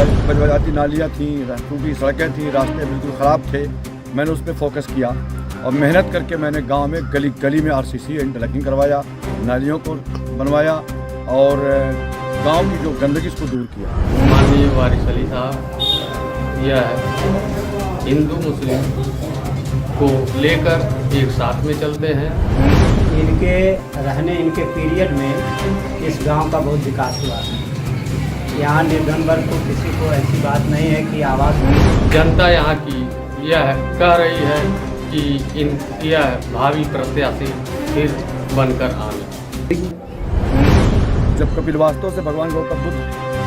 बजबजाती नालियाँ थी, टूटी सड़कें थी, रास्ते बिल्कुल ख़राब थे। मैंने उस पर फोकस किया और मेहनत करके मैंने गांव में गली गली में आरसीसी इंटरलॉकिंग करवाया, नालियों को बनवाया और गांव की जो गंदगी उसको दूर किया। माननीय वारिस अली साहब यह हिंदू मुस्लिम को लेकर एक साथ में चलते हैं। इनके रहने इनके पीरियड में इस गांव का बहुत विकास हुआ है। यहाँ निर्धन वर्ग को किसी को ऐसी बात नहीं है कि आवाज़ नहीं। जनता यहाँ की यह कह रही है कि यह भावी प्रत्याशी फिर बनकर आने। जब कपिलवास्तव से भगवान गौतम बुद्ध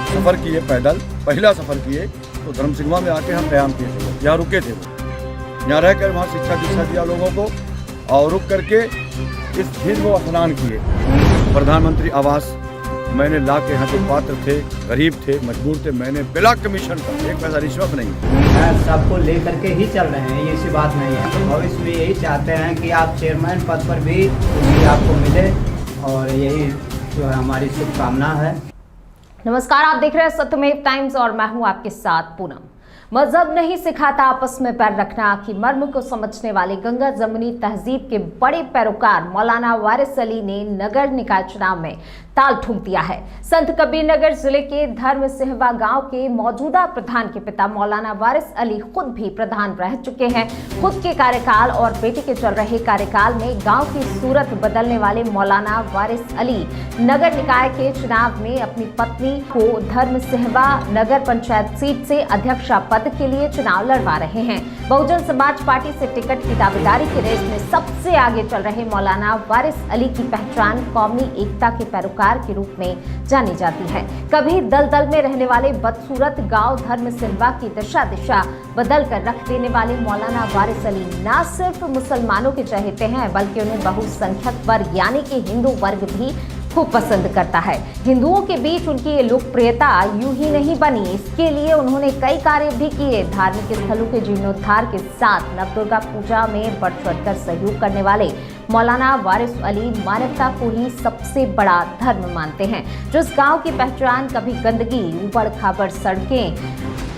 सफ़र किए, पैदल पहला सफ़र किए, तो धर्मसिंघवा में आके हम क़याम किए थे, यहाँ रुके थे। वो यहाँ रहकर वहाँ शिक्षा दीक्षा दिया लोगों को और रुक करके इस झील को स्नान किए। प्रधानमंत्री आवास मैंने ला के यहाँ जो पात्र थे, गरीब थे, मजबूर थे, मैंने बिना कमीशन का, एक पैसा रिश्वत नहीं, सबको लेकर के ही चल रहे हैं, ये ऐसी बात नहीं है। तो भविष्य में यही चाहते हैं कि आप चेयरमैन पद पर भी कुर्सी आपको मिले और यही जो है हमारी शुभकामना है। नमस्कार, आप देख रहे हैं सत्यमेव टाइम्स और मैं हूं आपके साथ पूनम। मजहब नहीं सिखाता आपस में पैर रखना कि मर्म को समझने वाले गंगा जमुनी तहजीब के बड़े पैरोकार मौलाना वारिस अली ने नगर निकाय चुनाव में ताल ठोक दिया है। संत कबीर नगर जिले के धर्म सिंहवा गांव के मौजूदा प्रधान के पिता मौलाना वारिस अली खुद भी प्रधान रह चुके हैं। खुद के कार्यकाल और बेटे के चल रहे कार्यकाल में गांव की सूरत बदलने वाले मौलाना वारिस अली नगर निकाय के चुनाव में अपनी पत्नी को धर्म सिंहवा नगर पंचायत सीट से अध्यक्षा पद के लिए चुनाव लड़वा रहे हैं। बहुजन समाज पार्टी से टिकट की दावेदारी की रेस में सबसे आगे चल रहे मौलाना वारिस अली की पहचान कौमी एकता के पैरोकार के रूप में जानी जाती है। कभी दलदल में रहने वाले बदसूरत गांव धर्म सिंहवा की दिशा बदल कर रख देने वाले मौलाना वारिस अली न सिर्फ मुसलमानों के चहेते हैं, बल्कि उन्हें बहुसंख्यक वर्ग यानी कि हिंदू वर्ग भी खूब पसंद करता है। हिंदुओं के बीच उनकी ये लोकप्रियता यूं ही नहीं बनी, इसके लिए उन्होंने कई कार्य भी किए। धार्मिक स्थलों के जीर्णोद्धार के साथ नवदुर्गा पूजा में बढ़ चढ़कर सहयोग करने वाले मौलाना वारिस अली मानवता को ही सबसे बड़ा धर्म मानते हैं। जिस गांव की पहचान कभी गंदगी, ऊबड़ खाबड़ सड़कें,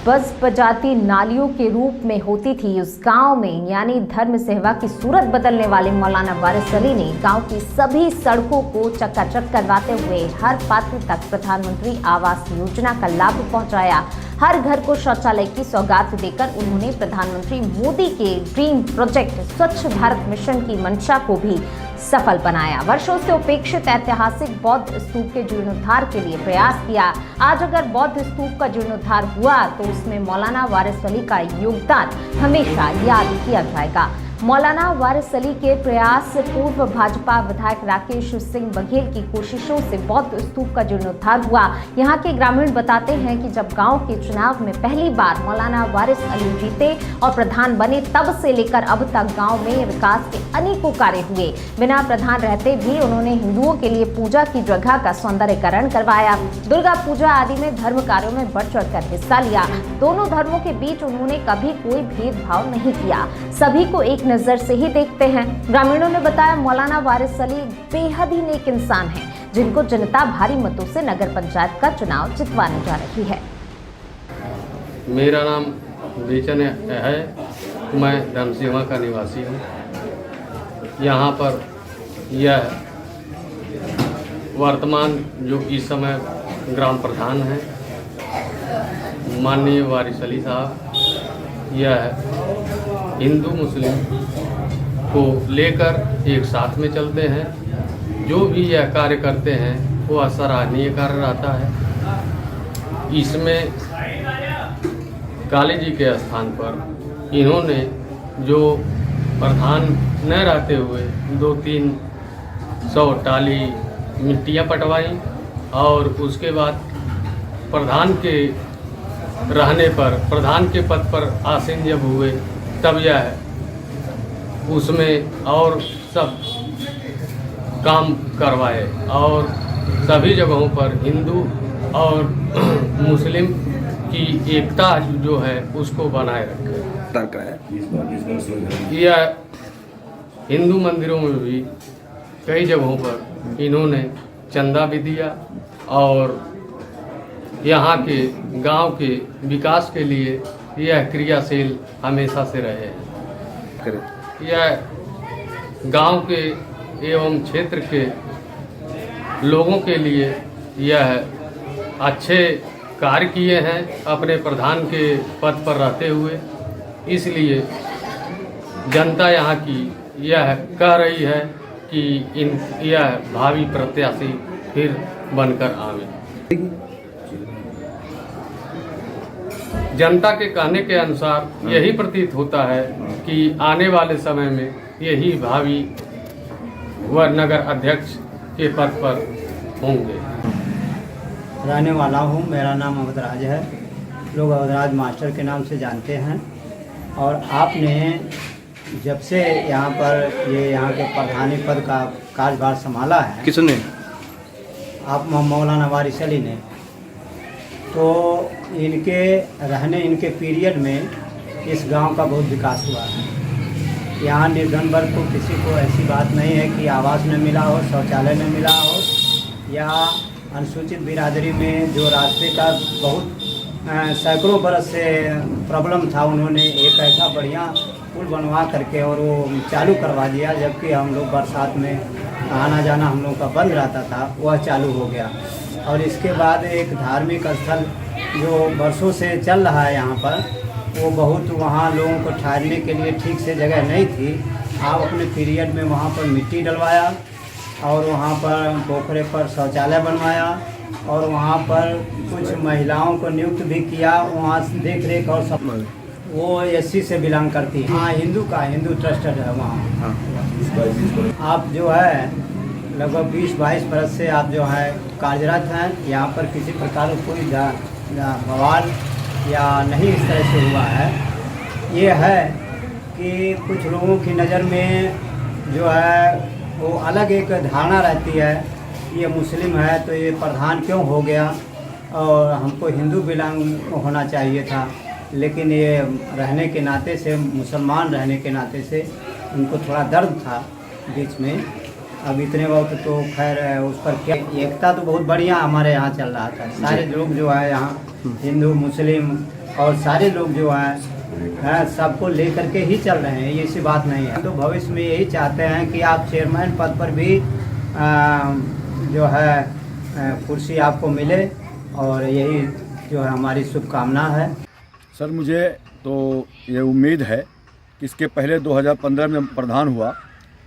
बस बजाती नालियों के रूप में होती थी, उस गांव में यानी धर्म सिंहवा की सूरत बदलने वाले मौलाना वारिस अली ने गांव की सभी सड़कों को चकाचक करवाते हुए हर पात्र तक प्रधानमंत्री आवास योजना का लाभ पहुंचाया। हर घर को शौचालय की सौगात देकर उन्होंने प्रधानमंत्री मोदी के ड्रीम प्रोजेक्ट स्वच्छ भारत मिशन की मंशा को भी सफल बनाया। वर्षों से उपेक्षित ऐतिहासिक बौद्ध स्तूप के जीर्णोद्धार के लिए प्रयास किया। आज अगर बौद्ध स्तूप का जीर्णोद्धार हुआ तो उसमें मौलाना वारिस अली का योगदान हमेशा याद किया जाएगा। मौलाना वारिस अली के प्रयास पूर्व भाजपा विधायक राकेश सिंह बघेल की कोशिशों से बौद्ध स्तूप का जीर्णोद्धार हुआ। यहाँ के ग्रामीण बताते हैं कि जब गांव के चुनाव में पहली बार मौलाना वारिस अली जीते और प्रधान बने, तब से लेकर अब तक गांव में विकास के अनेकों कार्य हुए। बिना प्रधान रहते भी उन्होंने हिंदुओं के लिए पूजा की जगह का सौंदर्यकरण करवाया। दुर्गा पूजा आदि में धर्म कार्यों में बढ़ चढ़कर हिस्सा लिया। दोनों धर्मों के बीच उन्होंने कभी कोई भेदभाव नहीं किया, सभी को एक नजर से ही देखते हैं। ग्रामीणों ने बताया मौलाना वारिस अली बेहद ही नेक इंसान हैं, जिनको जनता भारी मतों से नगर पंचायत का चुनाव जितवाने जा रही है। मेरा नाम बेचन है, मैं धर्मसिंहवा का निवासी हूँ। यहाँ पर यह वर्तमान जो इस समय ग्राम प्रधान है माननीय वारिस अली साहब, यह हिंदू मुस्लिम को लेकर एक साथ में चलते हैं। जो भी यह कार्य करते हैं वो सराहनीय कार्य रहता है। इसमें काली जी के स्थान पर इन्होंने जो प्रधान न रहते हुए 200-300 टाली मिट्टियाँ पटवाई और उसके बाद प्रधान के रहने पर, प्रधान के पद पर आसीन जब हुए, तब यह उसमें और सब काम करवाए और सभी जगहों पर हिंदू और मुस्लिम की एकता जो है उसको बनाए रखे। यह हिंदू मंदिरों में भी कई जगहों पर इन्होंने चंदा भी दिया और यहाँ के गांव के विकास के लिए यह क्रियाशील हमेशा से रहे हैं। यह गांव के एवं क्षेत्र के लोगों के लिए यह अच्छे कार्य किए हैं अपने प्रधान के पद पर रहते हुए, इसलिए जनता यहाँ की यह कह रही है कि यह भावी प्रत्याशी फिर बनकर आवे। जनता के कहने के अनुसार यही प्रतीत होता है कि आने वाले समय में यही भावी व नगर अध्यक्ष के पद पर होंगे। रहने वाला हूँ, मेरा नाम अवधराज है, लोग अवधराज मास्टर के नाम से जानते हैं। और आपने जब से यहाँ पर यहाँ के प्रधानी पद का कार्यभार संभाला है, किसने? आप मौलाना वारिस अली ने, तो इनके रहने इनके पीरियड में इस गांव का बहुत विकास हुआ है। यहाँ निर्धन वर्ग को किसी को ऐसी बात नहीं है कि आवास न मिला हो, शौचालय न मिला हो, या अनुसूचित बिरादरी में जो रास्ते का बहुत सैकड़ों बरस से प्रॉब्लम था, उन्होंने एक ऐसा बढ़िया पुल बनवा करके और वो चालू करवा दिया। जबकि हम लोग बरसात में आना जाना हम लोग का बंद रहता था, वह चालू हो गया। और इसके बाद एक धार्मिक स्थल जो वर्षों से चल रहा है यहाँ पर, वो बहुत वहाँ लोगों को ठहरने के लिए ठीक से जगह नहीं थी। आप अपने पीरियड में वहाँ पर मिट्टी डलवाया और वहाँ पर पोखरे पर शौचालय बनवाया और वहाँ पर कुछ महिलाओं को नियुक्त भी किया, वहाँ देख रेख और सब। वो एससी से बिलोंग करती है। हाँ, हिंदू ट्रस्टेड है वहाँ। आप जो है लगभग 20-22 बरस से आप जो है कार्यरत हैं यहाँ पर। किसी प्रकार का कोई बवाल या नहीं इस तरह से हुआ है। ये है कि कुछ लोगों की नज़र में जो है वो अलग एक धारणा रहती है, ये मुस्लिम है तो ये प्रधान क्यों हो गया, और हमको हिंदू बिलोंग होना चाहिए था। लेकिन ये रहने के नाते से, मुसलमान रहने के नाते से उनको थोड़ा दर्द था बीच में। अब इतने वक्त तो खैर उस पर क्या, एकता तो बहुत बढ़िया हमारे यहाँ चल रहा था। सारे लोग जो है यहाँ हिंदू मुस्लिम और सारे लोग जो हैं सबको लेकर के ही चल रहे हैं, ये ऐसी बात नहीं है। तो भविष्य में यही चाहते हैं कि आप चेयरमैन पद पर भी जो है कुर्सी आपको मिले, और यही जो है हमारी शुभकामना है। सर, मुझे तो ये उम्मीद है कि इसके पहले 2015 में प्रधान हुआ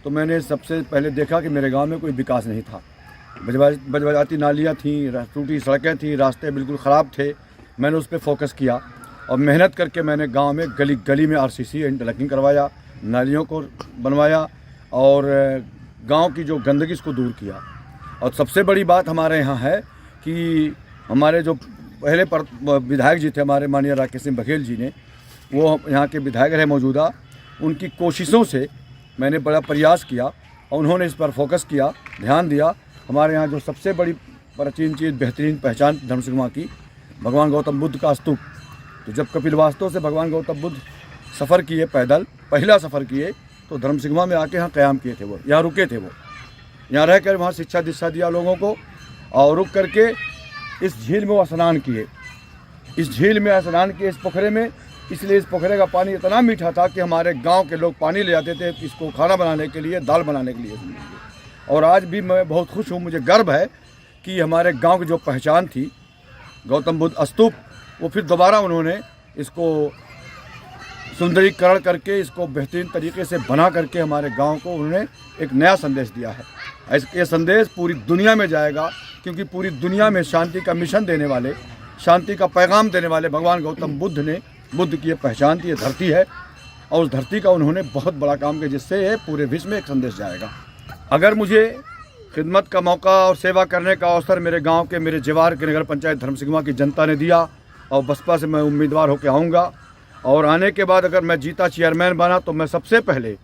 तो मैंने सबसे पहले देखा कि मेरे गांव में कोई विकास नहीं था। बजबजाती नालियाँ थीं, टूटी सड़कें थीं, रास्ते बिल्कुल ख़राब थे। मैंने उस पर फोकस किया और मेहनत करके मैंने गांव में गली गली में आरसीसी इंटरलॉकिंग करवाया, नालियों को बनवाया और गांव की जो गंदगी इसको दूर किया। और सबसे बड़ी बात हमारे यहाँ है कि हमारे जो पहले विधायक जी थे, हमारे माननीय राकेश सिंह बघेल जी ने, वो यहाँ के विधायक रहे मौजूदा, उनकी कोशिशों से मैंने बड़ा प्रयास किया और उन्होंने इस पर फोकस किया, ध्यान दिया। हमारे यहाँ जो सबसे बड़ी प्राचीन चीज़, बेहतरीन पहचान धर्म सिंह की भगवान गौतम बुद्ध का स्तूप, तो जब कपिलवास्तव से भगवान गौतम बुद्ध सफ़र किए, पैदल पहला सफ़र किए, तो धर्म सिंह में आके यहाँ क़याम किए थे। वो यहाँ रुके थे, वो यहाँ रह कर वहाँ शिक्षा दीक्षा दिया लोगों को, और रुक करके इस झील में वो स्नान किए। इस झील में स्नान किए, इस पोखरे में, इसलिए इस पोखरे का पानी इतना मीठा था कि हमारे गांव के लोग पानी ले जाते थे इसको खाना बनाने के लिए, दाल बनाने के लिए। और आज भी मैं बहुत खुश हूँ, मुझे गर्व है कि हमारे गांव की जो पहचान थी गौतम बुद्ध स्तूप, वो फिर दोबारा उन्होंने इसको सुंदरीकरण करके, इसको बेहतरीन तरीके से बना करके हमारे गांव को उन्होंने एक नया संदेश दिया है। ये संदेश पूरी दुनिया में जाएगा, क्योंकि पूरी दुनिया में शांति का मिशन देने वाले, शांति का पैगाम देने वाले भगवान गौतम बुद्ध ने, बुद्ध की ये पहचान थी, ये धरती है, और उस धरती का उन्होंने बहुत बड़ा काम किया, जिससे ये पूरे विश्व में एक संदेश जाएगा। अगर मुझे खिदमत का मौका और सेवा करने का अवसर मेरे गांव के, मेरे जवार के नगर पंचायत धर्म सिंह की जनता ने दिया, और बसपा से मैं उम्मीदवार होकर आऊँगा, और आने के बाद अगर मैं जीता, चेयरमैन बना, तो मैं सबसे पहले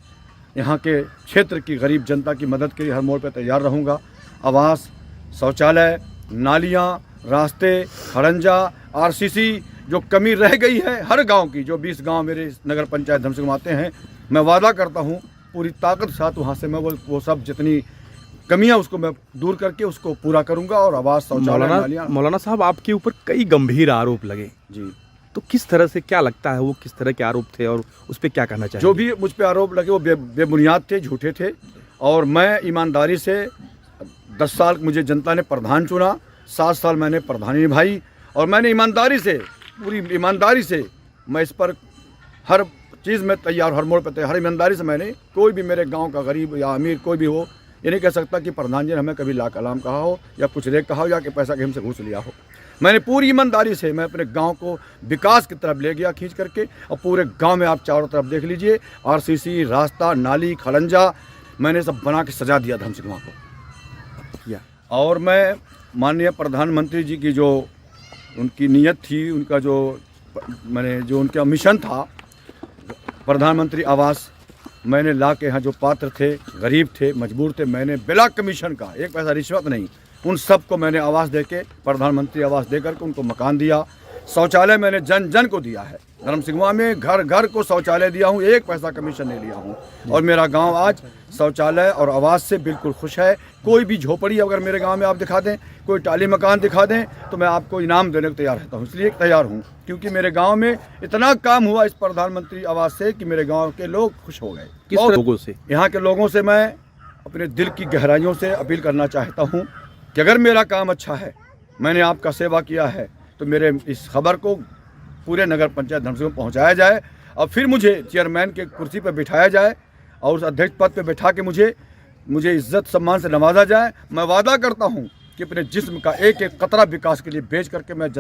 यहाँ के क्षेत्र की गरीब जनता की मदद के लिए हर मोड़ पर तैयार रहूँगा। आवास, शौचालय, नालियाँ, रास्ते, खड़ंजा, आरसीसी जो कमी रह गई है हर गांव की, जो 20 गांव मेरे नगर पंचायत धर्म सिंह आते हैं, मैं वादा करता हूं पूरी ताकत के साथ वहां से मैं वो सब जितनी कमियां उसको मैं दूर करके उसको पूरा करूंगा और आवास शौचालय नालियां। मौलाना साहब, आपके ऊपर कई गंभीर आरोप लगे, जी, तो किस तरह से, क्या लगता है वो किस तरह के आरोप थे और उस पर क्या कहना चाहिए? जो भी मुझ पे आरोप लगे वो बेबुनियाद थे, झूठे थे। और मैं ईमानदारी से 10 साल मुझे जनता ने प्रधान चुना, 7 साल मैंने प्रधानी निभाई और मैंने ईमानदारी से, पूरी ईमानदारी से मैं इस पर हर चीज़ में तैयार, हर मोड़ पर तैयार, हर ईमानदारी से मैंने, कोई भी मेरे गांव का गरीब या अमीर कोई भी हो, ये नहीं कह सकता कि प्रधान जी ने हमें कभी ला कलाम कहा हो या कुछ रेक कहा हो या कि पैसा के हमसे घूस लिया हो। मैंने पूरी ईमानदारी से मैं अपने गांव को विकास की तरफ ले गया खींच करके, और पूरे गांव में आप चारों तरफ देख लीजिए, आरसीसी, रास्ता, नाली, खलंजा मैंने सब बना के सजा दिया धर्म सिंह को। और मैं माननीय प्रधानमंत्री जी की जो उनकी नीयत थी, उनका जो मैंने जो उनका मिशन था प्रधानमंत्री आवास, मैंने ला के यहाँ जो पात्र थे, गरीब थे, मजबूर थे, मैंने बिना कमीशन का, एक पैसा रिश्वत नहीं, उन सबको मैंने आवास देके, प्रधानमंत्री आवास देकर के उनको मकान दिया। शौचालय मैंने जन जन को दिया है, धर्म सिंहवा में घर घर को शौचालय दिया हूँ, एक पैसा कमीशन नहीं लिया हूँ। और मेरा गांव आज शौचालय और आवास से बिल्कुल खुश है। कोई भी झोपड़ी अगर मेरे गांव में आप दिखा दें, कोई टाली मकान दिखा दें, तो मैं आपको इनाम देने को तैयार रहता हूँ। इसलिए तैयार हूँ क्योंकि मेरे गांव में इतना काम हुआ इस प्रधानमंत्री आवास से कि मेरे गांव के लोग खुश हो गए। किस लोगों से? यहाँ के लोगों से मैं अपने दिल की गहराइयों से अपील करना चाहता हूँ कि अगर मेरा काम अच्छा है, मैंने आपका सेवा किया है, तो मेरे इस खबर को पूरे नगर पंचायत धर्मसिंह में पहुँचाया जाए और फिर मुझे चेयरमैन के कुर्सी पर बिठाया जाए और उस अध्यक्ष पद पर बैठा के मुझे इज्जत सम्मान से नवाजा जाए। मैं वादा करता हूँ कि अपने जिस्म का एक एक कतरा विकास के लिए बेच करके मैं